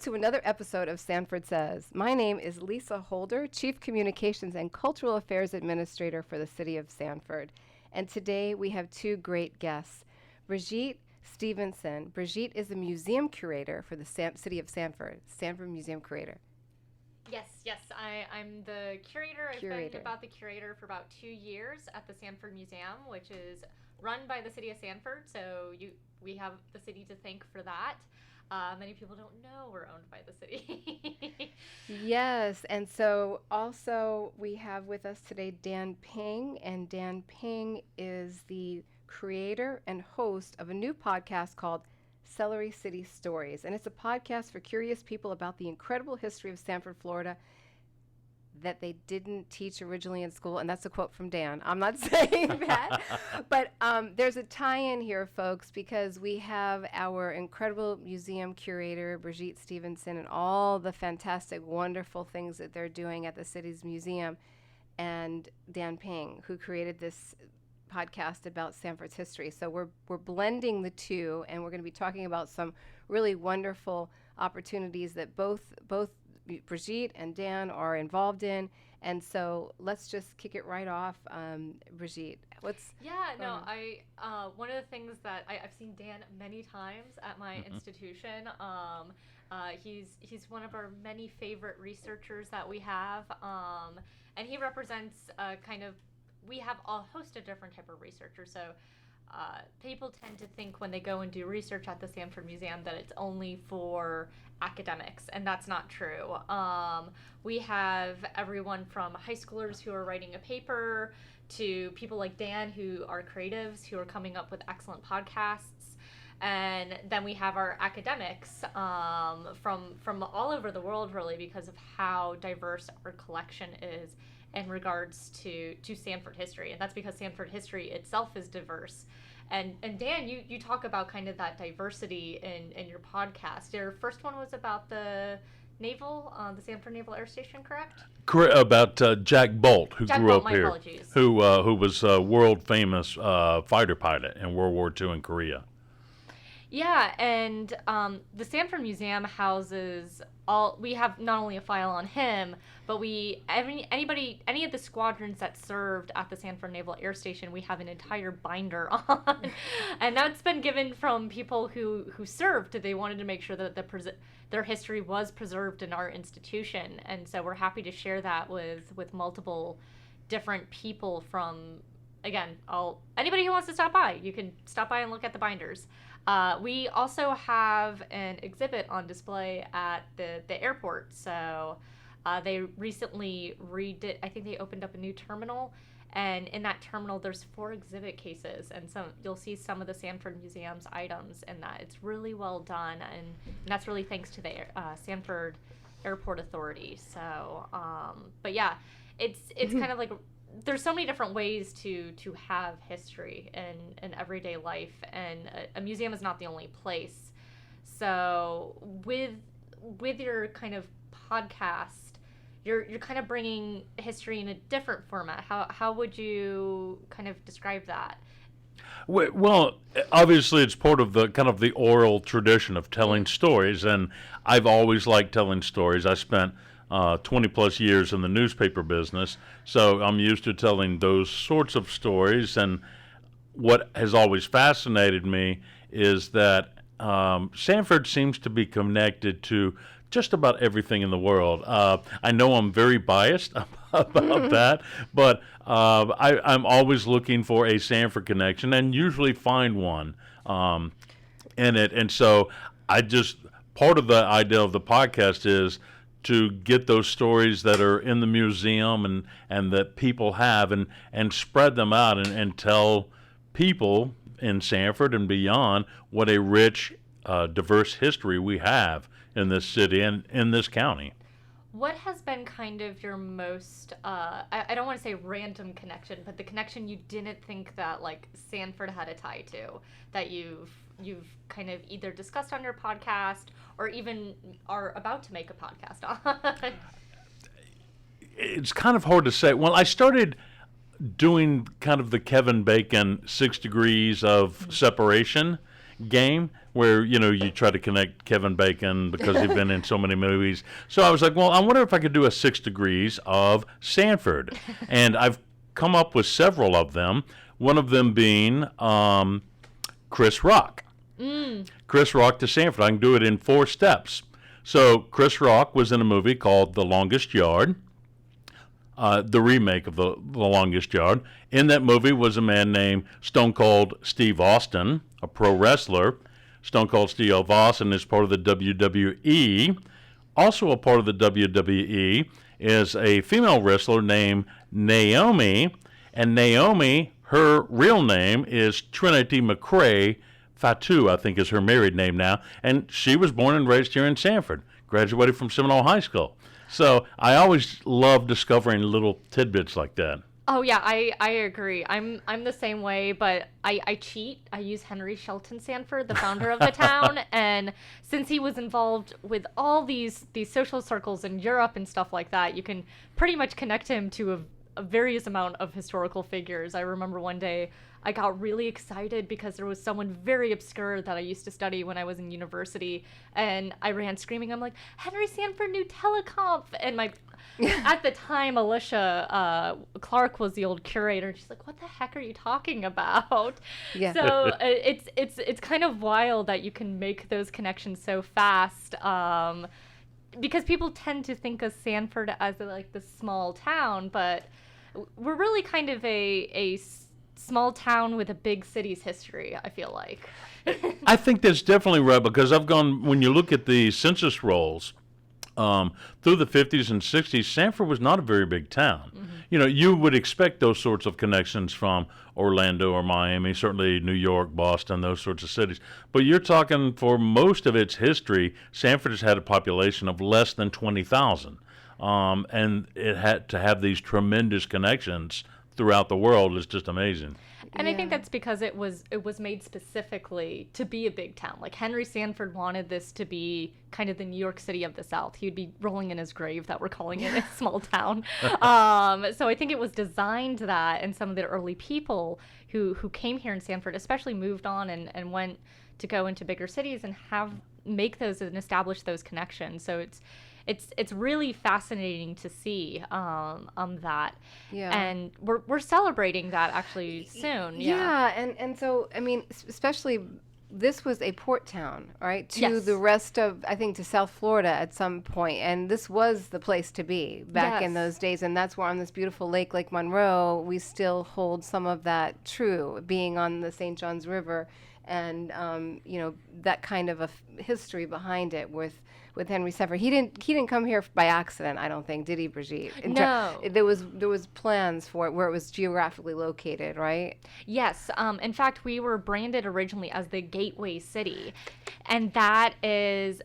to another episode of Sanford Says. My name is Lisa Holder, Chief Communications and Cultural Affairs Administrator for the City of Sanford. And today we have two great guests. Brigitte Stephenson. Brigitte is a museum curator for the City of Sanford, Sanford Museum Curator. Yes, I'm the curator. I've been about the curator for about 2 years at the Sanford Museum, which is run by the City of Sanford, so we have the city to thank for that. Many people don't know we're owned by the city. Yes, and so also we have with us today Dan Ping, and Dan Ping is the creator and host of a new podcast called Celery City Stories, and it's a podcast for curious people about the incredible history of Sanford, Florida that they didn't teach originally in school, and that's a quote from Dan. I'm not saying that, but there's a tie-in here, folks, because we have our incredible museum curator, Brigitte Stephenson, and all the fantastic, wonderful things that they're doing at the city's museum, and Dan Ping, who created this podcast about Sanford's history. So we're blending the two, and we're going to be talking about some really wonderful opportunities that both Brigitte and Dan are involved in. And so let's just kick it right off. Brigitte, what's... One of the things that I've seen Dan many times at my institution. He's one of our many favorite researchers that we have. And he represents we have a host of different type of researchers. So people tend to think when they go and do research at the Sanford Museum that it's only for academics, and that's not true. We have everyone from high schoolers who are writing a paper to people like Dan who are creatives who are coming up with excellent podcasts. And then we have our academics from all over the world, really, because of how diverse our collection is in regards to Sanford history. And that's because Sanford history itself is diverse. And Dan, you talk about kind of that diversity in your podcast. Your first one was about the naval, the Sanford Naval Air Station, correct? Correct, about Jack Bolt, who grew up here, apologies. who was a world famous fighter pilot in World War II in Korea. Yeah, and the Sanford Museum houses we have not only a file on him, but any of the squadrons that served at the Sanford Naval Air Station, we have an entire binder on. And that's been given from people who served. They wanted to make sure that their history was preserved in our institution. And so we're happy to share that with multiple different people from, again, anybody who wants to stop by. You can stop by and look at the binders. We also have an exhibit on display at the airport. So they recently I think they opened up a new terminal, and in that terminal there's 4 exhibit cases, and you'll see some of the Sanford Museum's items in that. It's really well done, and that's really thanks to the Sanford Airport Authority. So, but yeah, it's kind of like, there's so many different ways to have history in everyday life, and a museum is not the only place. So with your kind of podcast, you're kind of bringing history in a different format. How would you kind of describe that? Well, obviously it's part of the kind of the oral tradition of telling stories, and I've always liked telling stories. I spent 20 plus years in the newspaper business, so I'm used to telling those sorts of stories. And what has always fascinated me is that Sanford seems to be connected to just about everything in the world. I know I'm very biased about that, but I'm always looking for a Sanford connection and usually find one in it. And so part of the idea of the podcast is to get those stories that are in the museum and that people have and spread them out and tell people in Sanford and beyond what a rich, diverse history we have in this city and in this county. What has been kind of your most, I don't want to say random connection, but the connection you didn't think that like Sanford had a tie to, that you've kind of either discussed on your podcast or even are about to make a podcast on? It's kind of hard to say. Well, I started doing kind of the Kevin Bacon 6 degrees of separation, game where, you try to connect Kevin Bacon because he's been in so many movies. So I was like, well, I wonder if I could do a 6 degrees of Sanford. And I've come up with several of them, one of them being Chris Rock. Chris Rock to Sanford. I can do it in 4 steps. So Chris Rock was in a movie called The Longest Yard, the remake of The Longest Yard. In that movie was a man named Stone Cold Steve Austin, a pro wrestler. Stone Cold Steve Austin is part of the WWE. Also a part of the WWE is a female wrestler named Naomi. And Naomi, her real name is Trinity McCrae Fatu, I think is her married name now. And she was born and raised here in Sanford, graduated from Seminole High School. So I always love discovering little tidbits like that. Oh yeah, I agree. I'm the same way, but I cheat. I use Henry Shelton Sanford, the founder of the town, and since he was involved with all these social circles in Europe and stuff like that, you can pretty much connect him to a various amount of historical figures. I remember one day I got really excited because there was someone very obscure that I used to study when I was in university, and I ran screaming. I'm like, Henry Sanford knew teleconf, and at the time, Alicia Clark was the old curator, and she's like, "What the heck are you talking about?" Yeah. So it's kind of wild that you can make those connections so fast. Because people tend to think of Sanford as like this small town, but we're really kind of a small town with a big city's history, I feel like. I think that's definitely right, because when you look at the census rolls, through the 50s and 60s, Sanford was not a very big town. Mm-hmm. You would expect those sorts of connections from Orlando or Miami, certainly New York, Boston, those sorts of cities. But you're talking, for most of its history, Sanford has had a population of less than 20,000. And it had to have these tremendous connections throughout the world is just amazing. And I think that's because it was made specifically to be a big town. Like Henry Sanford wanted this to be kind of the New York City of the South. He would be rolling in his grave that we're calling it a small town. So I think it was designed that, and some of the early people who came here in Sanford especially moved on and went to go into bigger cities and make those and establish those connections. So it's really fascinating to see that. Yeah. And we're celebrating that actually soon. Yeah, and so I mean, especially this was a port town, right? To the rest of, I think, to South Florida at some point, and this was the place to be back in those days. And that's where on this beautiful lake, Lake Monroe, we still hold some of that true, being on the St. Johns River, and that kind of a history behind it with Henry Sanford. He didn't come here by accident, I don't think, did he, Brigitte? No. There was plans for it where it was geographically located, right? Yes. In fact, we were branded originally as the Gateway City. And that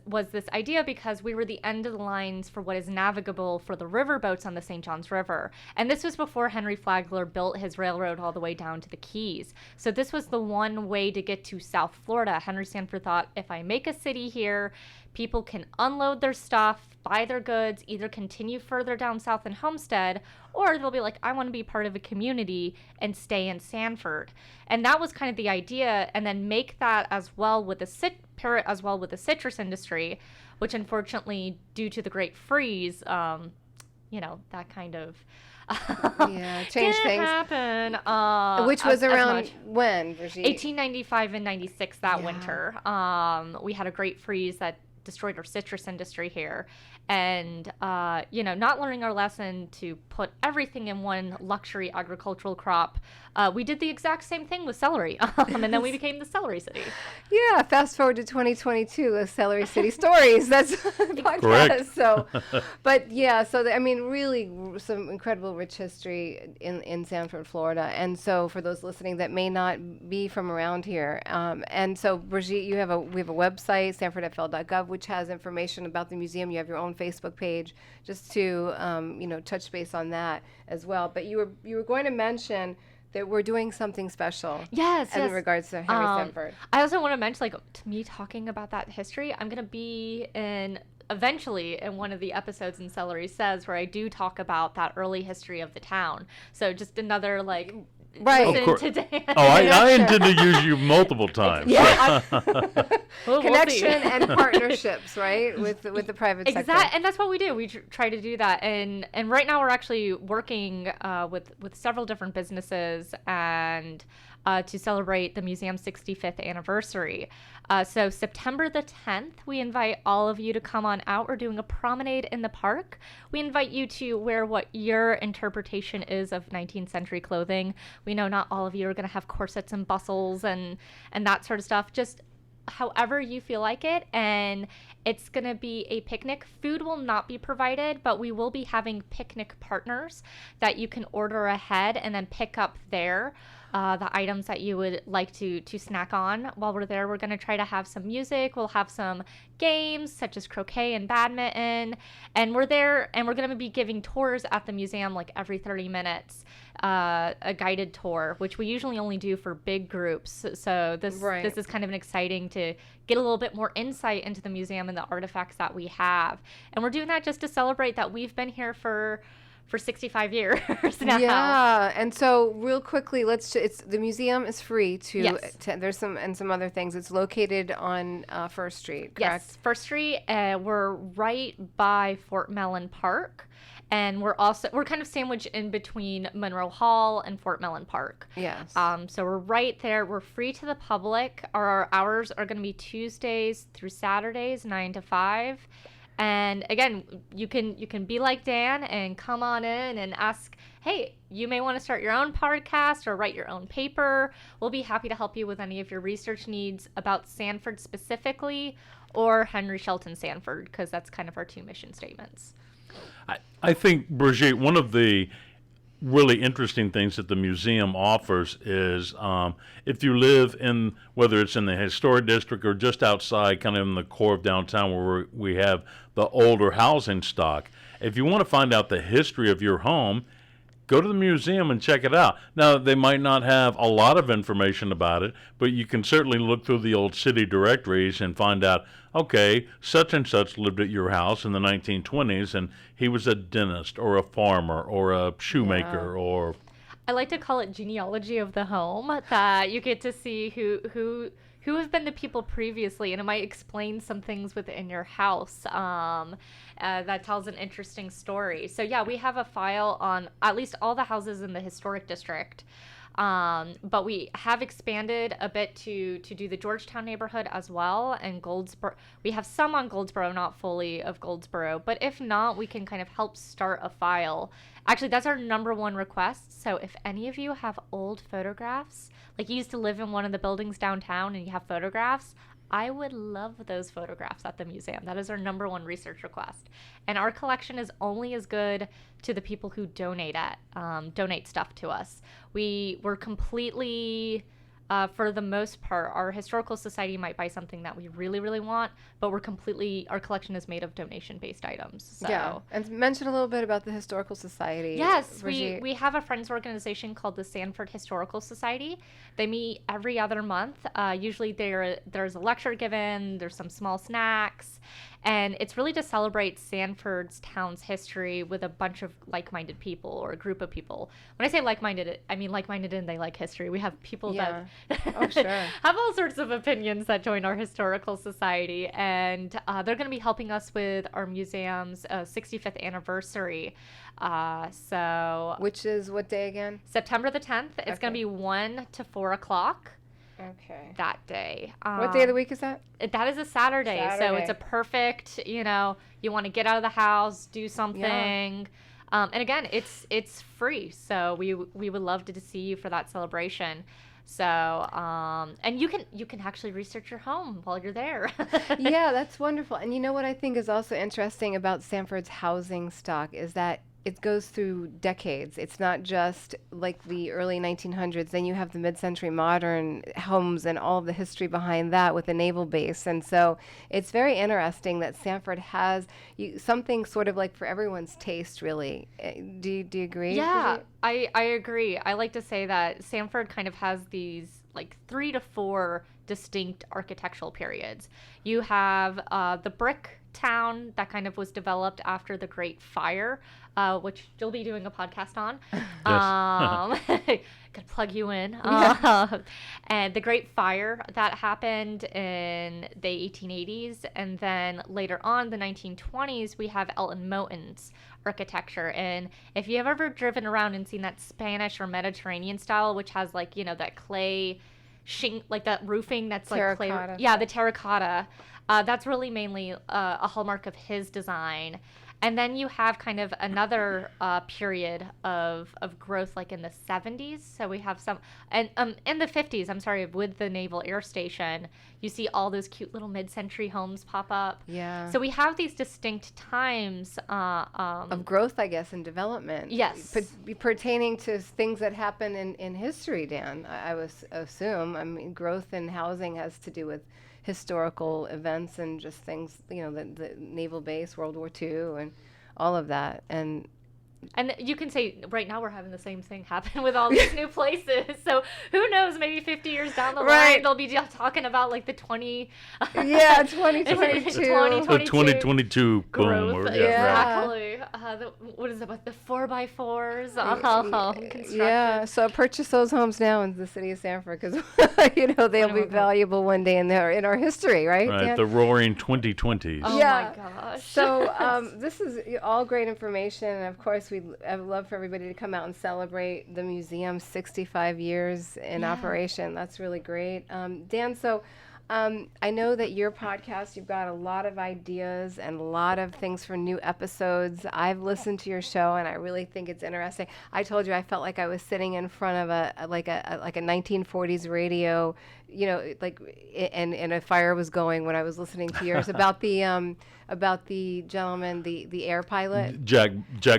was this idea because we were the end of the lines for what is navigable for the riverboats on the St. Johns River. And this was before Henry Flagler built his railroad all the way down to the Keys. So this was the one way to get to South Florida. Henry Sanford thought, if I make a city here, people can unload their stuff, buy their goods, either continue further down south in Homestead, or they'll be like, I want to be part of a community and stay in Sanford. And that was kind of the idea, and then make that as well with the citrus industry, which unfortunately, due to the Great Freeze, that kind of changed things. Happen. Which was around when, Brigitte? 1895 and 96 that winter. We had a great freeze that destroyed our citrus industry here. And, not learning our lesson to put everything in one luxury agricultural crop, we did the exact same thing with celery. And then we became the Celery City. Yeah, fast forward to 2022, the Celery City Stories. That's the podcast. Correct. So, but really some incredible rich history in Sanford, Florida. And so for those listening that may not be from around here, and so Brigitte, we have a website, sanfordfl.gov, which has information about the museum. You have your own Facebook page, just to touch base on that as well. But you were going to mention that we're doing something special. Yes. In regards to Henry Sanford. I also want to mention, to me talking about that history, I'm going to be eventually in one of the episodes in Celery Says, where I do talk about that early history of the town. So just another Right. Of listen course. to Dan. Oh, I intend to use you multiple times. Yeah. We'll Connection see. and partnerships, right, with the private sector. And that's what we do. We try to do that. And right now we're actually working with several different businesses and to celebrate the museum's 65th anniversary. So September the 10th, we invite all of you to come on out. We're doing a promenade in the park. We invite you to wear what your interpretation is of 19th century clothing. We know not all of you are going to have corsets and bustles and that sort of stuff. Just however you feel like it, and it's going to be a picnic. Food will not be provided, but we will be having picnic partners that you can order ahead and then pick up there. The items that you would like to snack on while we're there. We're going to try to have some music. We'll have some games such as croquet and badminton. And we're there and we're going to be giving tours at the museum like every 30 minutes, a guided tour, which we usually only do for big groups. So this is kind of an exciting to get a little bit more insight into the museum and the artifacts that we have. And we're doing that just to celebrate that we've been here for 65 years now. Yeah, and so real quickly, the museum is free to, Yes. there's some other things. It's located on First Street, correct? Yes, First Street. We're right by Fort Mellon Park, and we're kind of sandwiched in between Monroe Hall and Fort Mellon Park. Yes. So we're right there. We're free to the public. Our hours are going to be Tuesdays through Saturdays, 9 to 5. And again, you can be like Dan and come on in and ask, hey, you may want to start your own podcast or write your own paper. We'll be happy to help you with any of your research needs about Sanford specifically or Henry Shelton Sanford, because that's kind of our two mission statements. I think, Brigitte, one of the really interesting things that the museum offers is if you live in, whether it's in the historic district or just outside, kind of in the core of downtown where we have the older housing stock, if you want to find out the history of your home, go to the museum and check it out. Now, they might not have a lot of information about it, but you can certainly look through the old city directories and find out, okay, such and such lived at your house in the 1920s, and he was a dentist or a farmer or a shoemaker or... I like to call it genealogy of the home, that you get to see who have been the people previously, and it might explain some things within your house that tells an interesting story. So yeah, we have a file on at least all the houses in the historic district, but we have expanded a bit to do the Georgetown neighborhood as well, and Goldsboro. We have some on Goldsboro, not fully of Goldsboro, but if not, we can kind of help start a file. Actually, that's our number one request. So if any of you have old photographs, like you used to live in one of the buildings downtown and you have photographs, I would love those photographs at the museum. That is our number one research request. And our collection is only as good to the people who donate stuff to us. We're completely, for the most part, our historical society might buy something that we really, really want, but our collection is made of donation-based items. So. Yeah, and mention a little bit about the Historical Society. Yes, we have a friends organization called the Sanford Historical Society. They meet every other month. Usually there's a lecture given, there's some small snacks, and it's really to celebrate Sanford's town's history with a bunch of like-minded people or a group of people. When I say like-minded, I mean like-minded and they like history. We have people that have all sorts of opinions that join our historical society, and they're going to be helping us with our museum's 65th anniversary. Which is what day again? September the 10th. It's going to be 1 to 4 o'clock. Okay. That day. What day of the week is that? That is a Saturday. So it's a perfect, you want to get out of the house, do something. Yeah. And again, it's free. So we would love to see you for that celebration. So, and you can actually research your home while you're there. Yeah, that's wonderful. And you know what I think is also interesting about Sanford's housing stock is that it goes through decades. It's not just like the early 1900s. Then you have the mid-century modern homes and all of the history behind that with the naval base. And so it's very interesting that Sanford has something sort of like for everyone's taste, really. Do you agree? Yeah, I agree. I like to say that Sanford kind of has these like 3 to 4 distinct architectural periods. You have the brick town that kind of was developed after the Great Fire, which you'll be doing a podcast on. Gotta plug you in. And the Great Fire that happened in the 1880s, and then later on, the 1920s, we have Elton Moten's architecture. And if you have ever driven around and seen that Spanish or Mediterranean style, which has like, you know, that clay like that roofing that's like Terracotta. clay, yeah, the terracotta, that's really mainly a hallmark of his design. And then you have kind of another period of growth, like in the 70s. So we have some, and in the 50s, I'm sorry, with the Naval Air Station, you see all those cute little mid-century homes pop up. Yeah. So we have these distinct times of growth, I guess, and development. Yes. Pertaining to things that happen in history, Dan, I would assume. I mean, growth in housing has to do with historical events and just things, you know, the naval base, World War II, and all of that. And you can say right now we're having the same thing happen with all these new places. So who knows, maybe 50 years down the line, they'll be talking about like the 2022. 2022 growth. boom. Exactly. What is it about the 4x4s? Construction. Yeah, so purchase those homes now in the city of Sanford, because you know they'll be valuable one day in our history, right? Right, Dan? the roaring 2020s. Oh Yeah. my gosh. So this is all great information, and of course I would love for everybody to come out and celebrate the museum's 65 years in operation. That's really great. Dan, so I know that your podcast, you've got a lot of ideas and a lot of things for new episodes. I've listened to your show, and I really think it's interesting. I told you I felt like I was sitting in front of a 1940s radio, you know, like, and a fire was going when I was listening to yours about the gentleman, the air pilot. Jack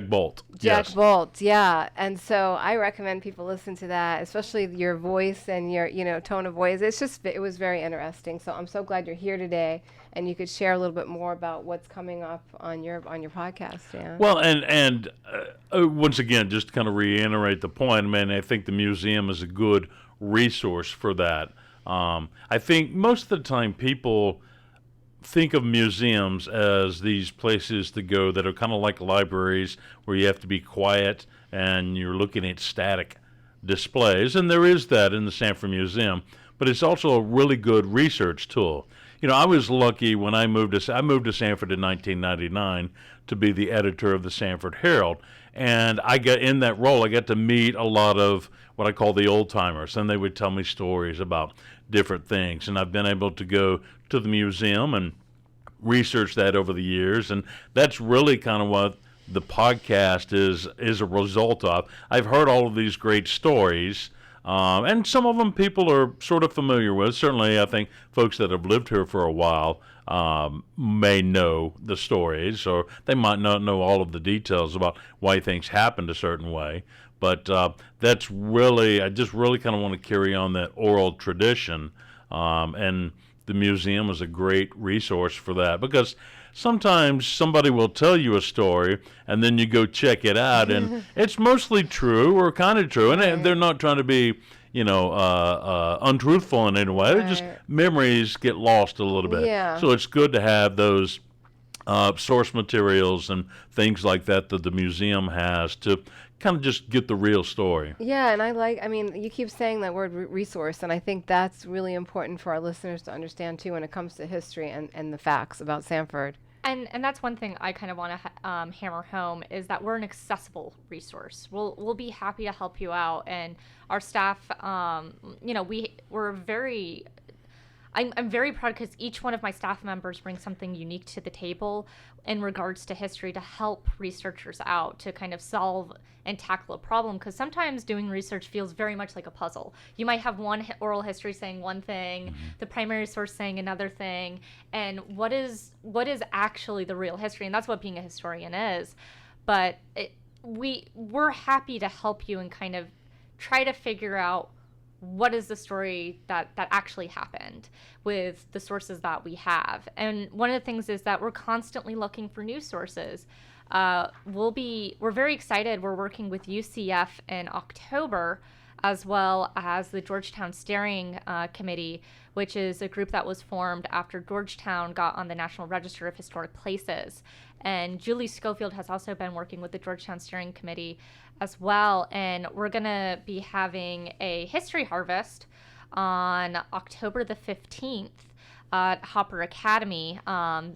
Bolt. Jack Yes. Bolt, yeah. And so I recommend people listen to that, especially your voice and your, you know, tone of voice. It was very interesting. So I'm so glad you're here today, and you could share a little bit more about what's coming up on your podcast, Dan. Well, and once again, just to kind of reiterate the point, I mean, I think the museum is a good resource for that. I think most of the time people think of museums as these places to go that are kind of like libraries where you have to be quiet and you're looking at static displays, and there is that in the Sanford Museum, but it's also a really good research tool. You know, I was lucky when I moved to Sanford in 1999 to be the editor of the Sanford Herald, and I got in that role. I got to meet a lot of what I call the old timers, and they would tell me stories about different things, and I've been able to go to the museum and research that over the years, and that's really kind of what the podcast is a result of. I've heard all of these great stories, and some of them people are sort of familiar with. Certainly, I think folks that have lived here for a while may know the stories, or they might not know all of the details about why things happened a certain way. But that's really, I just really kind of want to carry on that oral tradition, and the museum is a great resource for that, because sometimes somebody will tell you a story and then you go check it out and it's mostly true or kind of true, and they're not trying to be, you know, untruthful in any way. They're just memories get lost a little bit. Yeah. So it's good to have those source materials and things like that that the museum has to kind of just get the real story. Yeah, and I mean, you keep saying that word resource, and I think that's really important for our listeners to understand too when it comes to history and the facts about Sanford. And that's one thing I kind of want to hammer home is that we're an accessible resource. We'll be happy to help you out, and our staff, you know, we're very. I'm very proud because each one of my staff members brings something unique to the table in regards to history to help researchers out to kind of solve and tackle a problem, because sometimes doing research feels very much like a puzzle. You might have one oral history saying one thing, the primary source saying another thing, and what is actually the real history, and that's what being a historian is. But we're happy to help you and kind of try to figure out what is the story that actually happened with the sources that we have. And one of the things is that we're constantly looking for new sources. We're very excited. We're working with UCF in October as well as the Georgetown Steering Committee, which is a group that was formed after Georgetown got on the National Register of Historic Places. And Julie Schofield has also been working with the Georgetown Steering Committee as well. And we're going to be having a history harvest on October the 15th at Hopper Academy.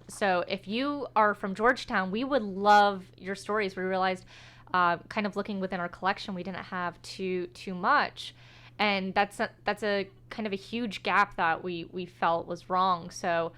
So if you are from Georgetown, we would love your stories. We realized kind of looking within our collection, we didn't have too much. And that's a kind of a huge gap that we felt was wrong. So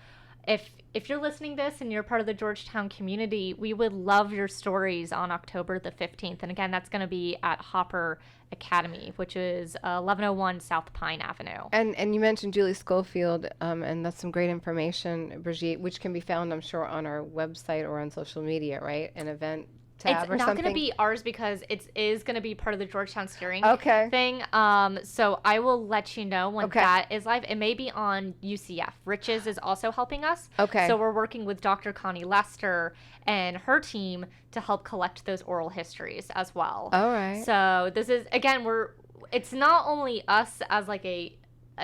if you're listening to this and you're part of the Georgetown community, we would love your stories on October the 15th. And again, that's going to be at Hopper Academy, which is 1101 South Pine Avenue. And you mentioned Julie Schofield, and that's some great information, Brigitte, which can be found, I'm sure, on our website or on social media, right? An event tab or it's not something? going to be ours because it is going to be part of the Georgetown Steering thing. So I will let you know when that is live. It may be on UCF. Riches is also helping us. Okay. So we're working with Dr. Connie Lester and her team to help collect those oral histories as well. All right. So this is, again, it's not only us as like a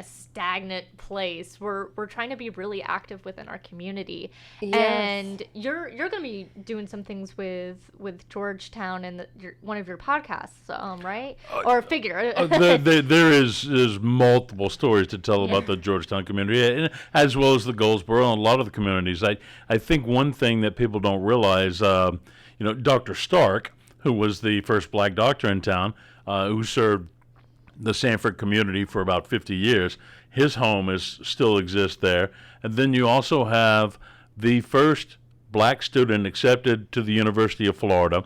stagnant place. We're trying to be really active within our community. Yes. And you're going to be doing some things with Georgetown and one of your podcasts, right? Or figure. There is multiple stories to tell about the Georgetown community, as well as the Goldsboro and a lot of the communities. I think one thing that people don't realize, Dr. Stark, who was the first black doctor in town, who served the Sanford community for about 50 years. His home still exists there. And then you also have the first black student accepted to the University of Florida,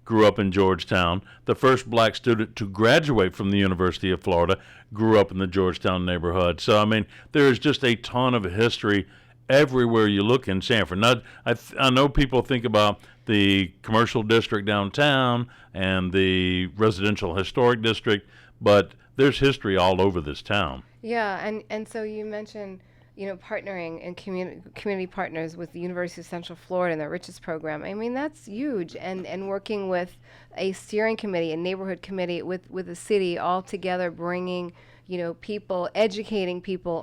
grew up in Georgetown. The first black student to graduate from the University of Florida grew up in the Georgetown neighborhood. So, I mean, there is just a ton of history everywhere you look in Sanford. Now, I know people think about the commercial district downtown and the residential historic district, but there's history all over this town. Yeah, and so you mentioned, partnering and community partners with the University of Central Florida and the Riches program. I mean, that's huge. And working with a steering committee, a neighborhood committee with the city, all together bringing, people, educating people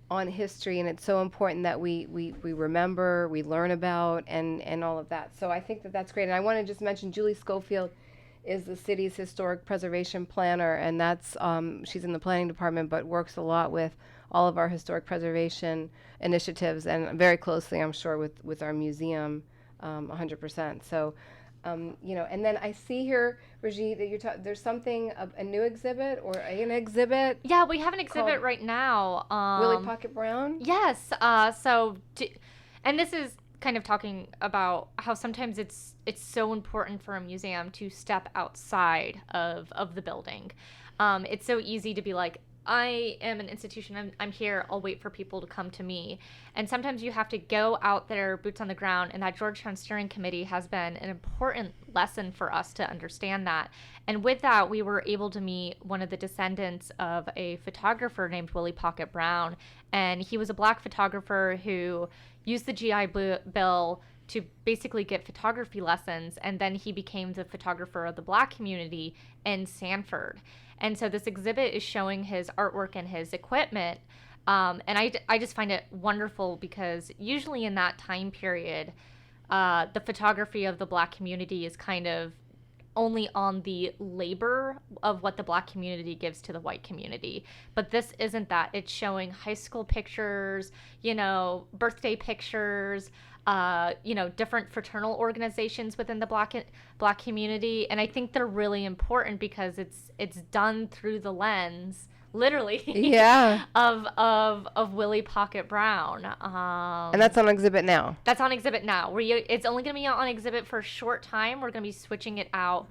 on history. And it's so important that we remember, we learn about, and all of that. So I think that's great. And I want to just mention Julie Schofield is the city's historic preservation planner, and that's she's in the planning department, but works a lot with all of our historic preservation initiatives, and very closely, I'm sure, with our museum, 100%. So, and then I see here, Brigitte, that there's something, a new exhibit or an exhibit. Yeah, we have an exhibit right now. Willie Pocket Brown. Yes. And this is kind of talking about how sometimes it's so important for a museum to step outside of the building. It's so easy to be like, I am an institution, I'm here, I'll wait for people to come to me. And sometimes you have to go out there, boots on the ground, and that Georgetown Steering Committee has been an important lesson for us to understand that. And with that, we were able to meet one of the descendants of a photographer named Willie Pocket Brown. And he was a black photographer who used the GI Bill to basically get photography lessons, and then he became the photographer of the black community in Sanford. And so this exhibit is showing his artwork and his equipment, and I just find it wonderful because usually in that time period, the photography of the black community is kind of only on the labor of what the black community gives to the white community. But this isn't that. It's showing high school pictures, birthday pictures, different fraternal organizations within the black community. And I think they're really important because it's done through the lens, literally, of Willie Pocket Brown. And that's on exhibit now. That's on exhibit now. It's only going to be on exhibit for a short time. We're going to be switching it out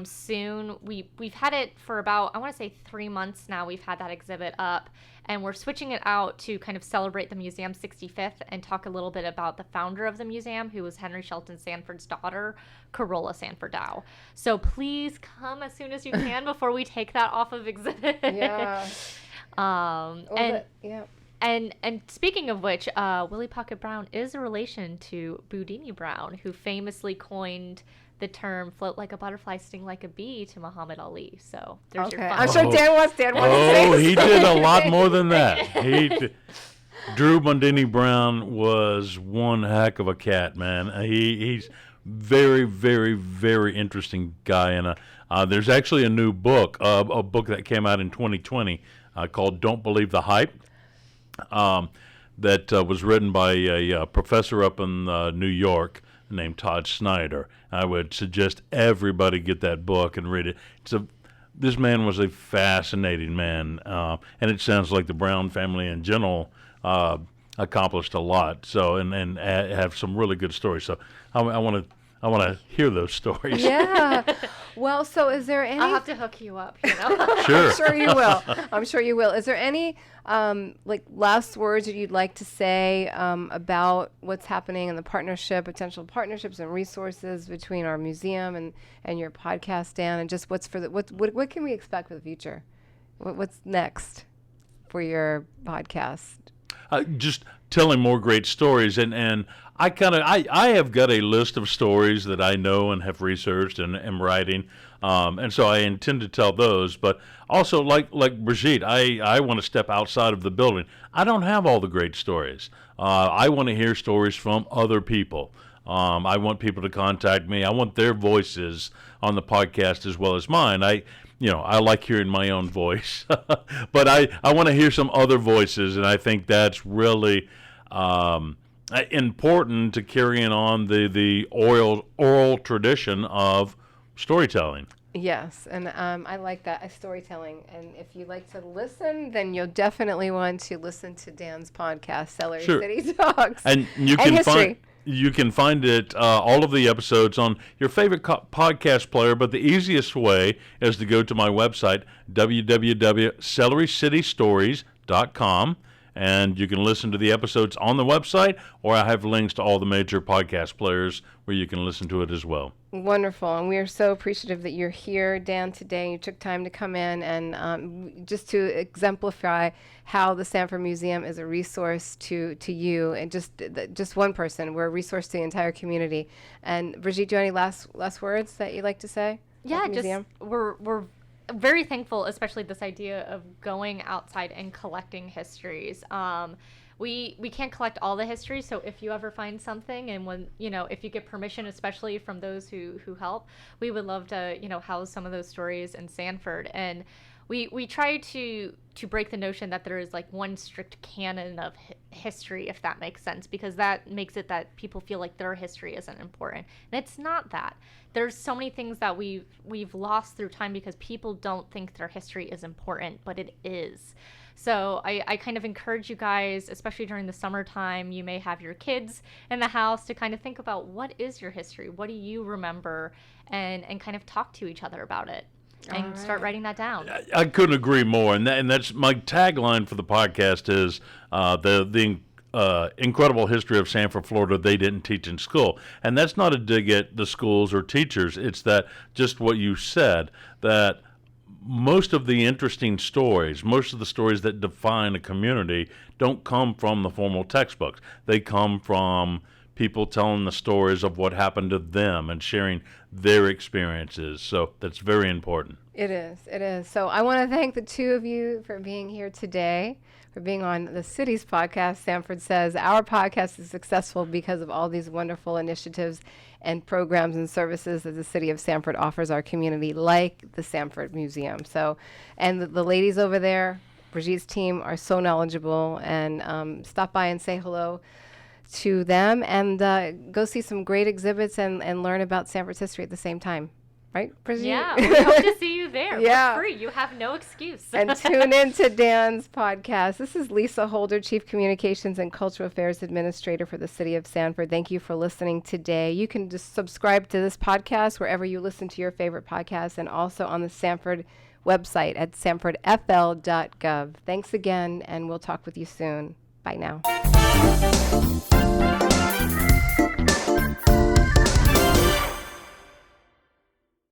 soon. We've had it for about, I want to say 3 months now. We've had that exhibit up, and we're switching it out to kind of celebrate the museum's 65th and talk a little bit about the founder of the museum, who was Henry Shelton Sanford's daughter, Corolla Sanford Dow. So please come as soon as you can before we take that off of exhibit. Yeah. And speaking of which, Willie Pocket Brown is a relation to Boudini Brown, who famously coined the term "float like a butterfly, sting like a bee" to Muhammad Ali. So there's your Okay, fun. I'm sure Dan wants to Oh, say he did a lot more than that. Drew Bundini Brown was one heck of a cat, man. He's very, very, very interesting guy. And there's actually a new book, a book that came out in 2020 called "Don't Believe the Hype." That was written by a professor up in New York named Todd Snyder. I would suggest everybody get that book and read it. This man was a fascinating man, and it sounds like the Brown family in general accomplished a lot. So and have some really good stories. So I want to hear those stories. Yeah. Well, so is there any? I'll have to hook you up. You know. Sure. I'm sure you will. I'm sure you will. Is there any like last words that you'd like to say about what's happening in the partnership, potential partnerships and resources between our museum and your podcast, Dan, and just what's for the what can we expect for the future? What's next for your podcast? Just telling more great stories, and I have got a list of stories that I know and have researched and am writing, and so I intend to tell those. But also, like Brigitte, I want to step outside of the building. I don't have all the great stories. I want to hear stories from other people. I want people to contact me. I want their voices on the podcast as well as mine. I like hearing my own voice, but I want to hear some other voices, and I think that's really important to carrying on the oral tradition of storytelling. Yes, and I like that, storytelling. And if you like to listen, then you'll definitely want to listen to Dan's podcast, Celery City Talks. And you can find it, all of the episodes, on your favorite podcast player, but the easiest way is to go to my website, www.celerycitystories.com, and you can listen to the episodes on the website, or I have links to all the major podcast players where you can listen to it as well. Wonderful, and we are so appreciative that you're here, Dan, today. You took time to come in and just to exemplify how the Sanford Museum is a resource to you, and just one person. We're a resource to the entire community. And Brigitte, do you have any last words that you'd like to say? Yeah, just we're very thankful, especially this idea of going outside and collecting histories. We can't collect all the history, so if you ever find something, and if you get permission, especially from those who help, we would love to house some of those stories in Sanford. And we try to break the notion that there is like one strict canon of history, if that makes sense, because that makes it that people feel like their history isn't important, and it's not that. There's so many things that we've lost through time because people don't think their history is important, but it is. So I kind of encourage you guys, especially during the summertime, you may have your kids in the house, to kind of think about what is your history, what do you remember, and kind of talk to each other about it. And start writing that down. I couldn't agree more, and that's my tagline for the podcast is the incredible history of Sanford, Florida they didn't teach in school. And that's not a dig at the schools or teachers. It's that just what you said, that most of the interesting stories, most of the stories that define a community don't come from the formal textbooks. They come from people telling the stories of what happened to them and sharing their experiences. So that's very important. It is. So I want to thank the two of you for being here today, for being on the City's podcast. Sanford Says. Our podcast is successful because of all these wonderful initiatives and programs and services that the city of Sanford offers our community, like the Sanford Museum. So, and the ladies over there, Brigitte's team, are so knowledgeable, and stop by and say hello to them, and go see some great exhibits and learn about Sanford's history at the same time. Right, Brigitte? Yeah, we hope to see you there. Yeah. We're free. You have no excuse. And tune in to Dan's podcast. This is Lisa Holder, Chief Communications and Cultural Affairs Administrator for the City of Sanford. Thank you for listening today. You can just subscribe to this podcast wherever you listen to your favorite podcasts, and also on the Sanford website at sanfordfl.gov. Thanks again, and we'll talk with you soon. Bye now.